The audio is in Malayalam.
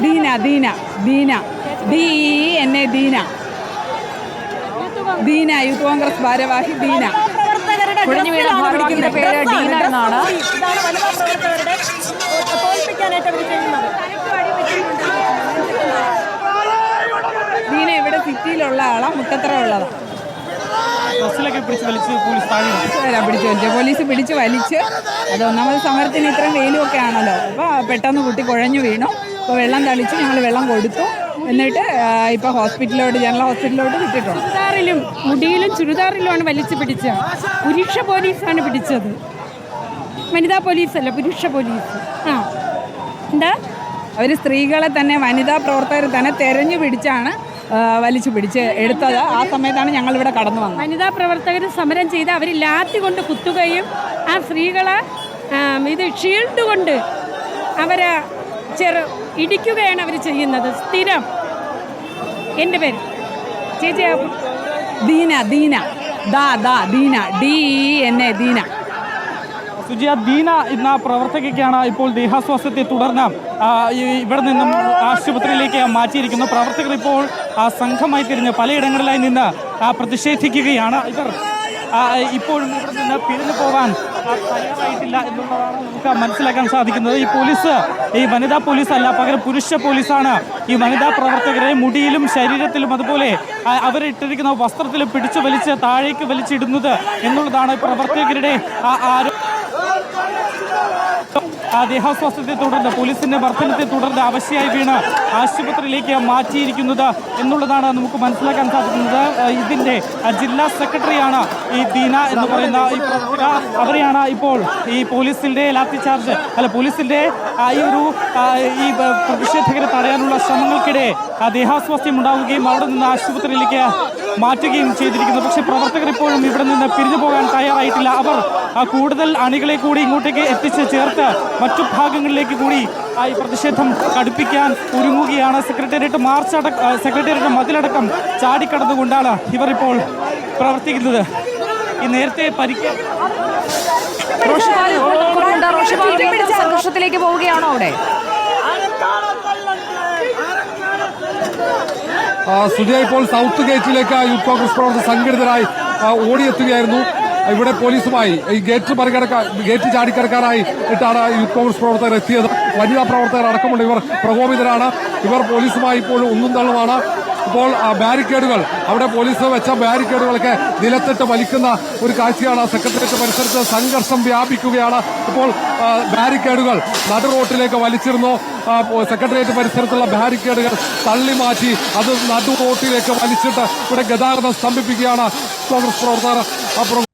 ദീന ദീന ദീന DENA ദീന ദീന യൂത്ത് കോൺഗ്രസ് ഭാരവാഹി ദീന. കൊഴിഞ്ഞു വീണ ഭാരവാഹിയുടെ പേര് ഡീന എന്നാണ്. ദീന ഇവിടെ സിറ്റിയിലുള്ള ആളാ, മുട്ടത്തറ ഉള്ളതാ. പോലീസ് പിടിച്ച് വലിച്ച്, അത് ഒന്നാമത് സമരത്തിന് ഇത്രയും വെയിലും ഒക്കെ ആണല്ലോ. അപ്പോൾ പെട്ടെന്ന് കുട്ടി കുഴഞ്ഞു വീണു. അപ്പോൾ വെള്ളം തളിച്ച് ഞങ്ങൾ വെള്ളം കൊടുത്തു. എന്നിട്ട് ഇപ്പോൾ ഹോസ്പിറ്റലിലോട്ട്, ജനറൽ ഹോസ്പിറ്റലിലോട്ട് വിട്ടിട്ടുണ്ട്. ചുരിദാറിലും മുടിയിലും ചുരിദാറിലുമാണ് വലിച്ചു പിടിച്ചത്. പുരുഷ പോലീസാണ് പിടിച്ചത്, വനിതാ പോലീസല്ല, പുരുഷ പോലീസ്. എന്താ അവർ സ്ത്രീകളെ തന്നെ, വനിതാ പ്രവർത്തകർ തന്നെ തെരഞ്ഞു പിടിച്ചാണ് വലിച്ചു പിടിച്ച് എടുത്തത്. ആ സമയത്താണ് ഞങ്ങളിവിടെ കടന്നു വന്നത്. വനിതാ പ്രവർത്തകർ സമരം ചെയ്ത് അവർ ലാത്തി കൊണ്ട് കുത്തുകയും ആ സ്ത്രീകളെ ഇത് ഷീൽഡ് കൊണ്ട് അവരെ ഇടിക്കുകയാണ് അവർ ചെയ്യുന്നത് സ്ഥിരം. എൻ്റെ പേര് ചേച്ചി ദീന ദീന ദീന DENA ദീന. സുജിയ, ദീന എന്ന പ്രവർത്തകയ്ക്കാണ് ഇപ്പോൾ ദേഹാസ്വാസ്ഥ്യത്തെ തുടർന്ന് ഇവിടെ നിന്നും ആശുപത്രിയിലേക്ക് മാറ്റിയിരിക്കുന്നു. പ്രവർത്തകർ ഇപ്പോൾ സംഘമായി തിരിഞ്ഞ് പലയിടങ്ങളിലായി നിന്ന് പ്രതിഷേധിക്കുകയാണ്. ഇവർ ഇപ്പോഴും ഇവിടെ നിന്ന് പിരിഞ്ഞു പോകാൻ തയ്യാറായിട്ടില്ല എന്നുള്ളതാണ് നമുക്ക് മനസ്സിലാക്കാൻ സാധിക്കുന്നത്. ഈ പോലീസ് ഈ വനിതാ പോലീസല്ല, പകരം പുരുഷ പോലീസാണ് ഈ വനിതാ പ്രവർത്തകരെ മുടിയിലും ശരീരത്തിലും അതുപോലെ അവരിട്ടിരിക്കുന്ന വസ്ത്രത്തിലും പിടിച്ചു വലിച്ച് താഴേക്ക് വലിച്ചിടുന്നത് എന്നുള്ളതാണ് പ്രവർത്തകരുടെ ദേഹാസ്വാസ്ഥ്യത്തെ തുടർന്ന്, പോലീസിന്റെ മർദ്ദനത്തെ തുടർന്ന് അവശയായി വീണ് ആശുപത്രിയിലേക്ക് മാറ്റിയിരിക്കുന്നത് എന്നുള്ളതാണ് നമുക്ക് മനസ്സിലാക്കാൻ സാധിക്കുന്നത്. ഇതിന്റെ ജില്ലാ സെക്രട്ടറിയാണ് ഈ ദീന എന്ന് പറയുന്ന ഈ പ്രവർത്തക. അവരെയാണ് ഇപ്പോൾ ഈ പോലീസിന്റെ ലാത്തി ചാർജ് പോലീസിന്റെ ഈ പ്രതിഷേധകരെ തടയാനുള്ള ശ്രമങ്ങൾക്കിടെ ദേഹാസ്വാസ്ഥ്യം ഉണ്ടാവുകയും അവിടെ നിന്ന് ആശുപത്രിയിലേക്ക് മാറ്റുകയും ചെയ്തിരിക്കുന്നു. പക്ഷേ പ്രവർത്തകർ ഇപ്പോഴും ഇവിടെ നിന്ന് പിരിഞ്ഞു പോകാൻ തയ്യാറായിട്ടില്ല. അവർ കൂടുതൽ അണികളെ കൂടി ഇങ്ങോട്ടേക്ക് എത്തിച്ച് ചേർത്ത് മറ്റു ഭാഗങ്ങളിലേക്ക് കൂടി ഈ പ്രതിഷേധം കടുപ്പിക്കാൻ ഒരുങ്ങുകയാണ്. സെക്രട്ടേറിയറ്റ് മതിലടക്കം ചാടിക്കടന്നുകൊണ്ടാണ് ഇവർ ഇപ്പോൾ പ്രവർത്തിക്കുന്നത്. ഈ നേരത്തെ സംഘർഷത്തിലേക്ക് പോവുകയാണോ അവിടെ? സുജയ, ഇപ്പോൾ സൗത്ത് ഗേറ്റിലേക്ക് യൂത്ത് കോൺഗ്രസ് പ്രവർത്തകർ സംഘടിതരായി ഓടിയെത്തുകയായിരുന്നു. ഇവിടെ പോലീസുമായി ഈ ഗേറ്റ് ചാടിക്കടക്കാനായി ഇട്ടാണ് യൂത്ത് കോൺഗ്രസ് പ്രവർത്തകർ എത്തിയത്. വനിതാ പ്രവർത്തകർ അടക്കമുണ്ട്. ഇവർ പ്രകോപിതരാണ്. ഇവർ പോലീസുമായി ഇപ്പോൾ ഒന്നും തള്ളുമാണ്. ഇപ്പോൾ ബാരിക്കേഡുകൾ, അവിടെ പോലീസ് വെച്ച ബാരിക്കേഡുകളൊക്കെ നിലത്തിട്ട് വലിക്കുന്ന ഒരു കാഴ്ചയാണ്. സെക്രട്ടേറിയറ്റ് പരിസരത്ത് സംഘർഷം വ്യാപിക്കുകയാണ്. ഇപ്പോൾ ബാരിക്കേഡുകൾ നടു റോട്ടിലേക്ക് വലിച്ചിരുന്നു. സെക്രട്ടേറിയറ്റ് പരിസരത്തുള്ള ബാരിക്കേഡുകൾ തള്ളി മാറ്റി അത് നടു റോട്ടിലേക്ക് വലിച്ചിട്ട് ഇവിടെ ഗതാഗതം സ്തംഭിപ്പിക്കുകയാണ് കോൺഗ്രസ് പ്രവർത്തകർ.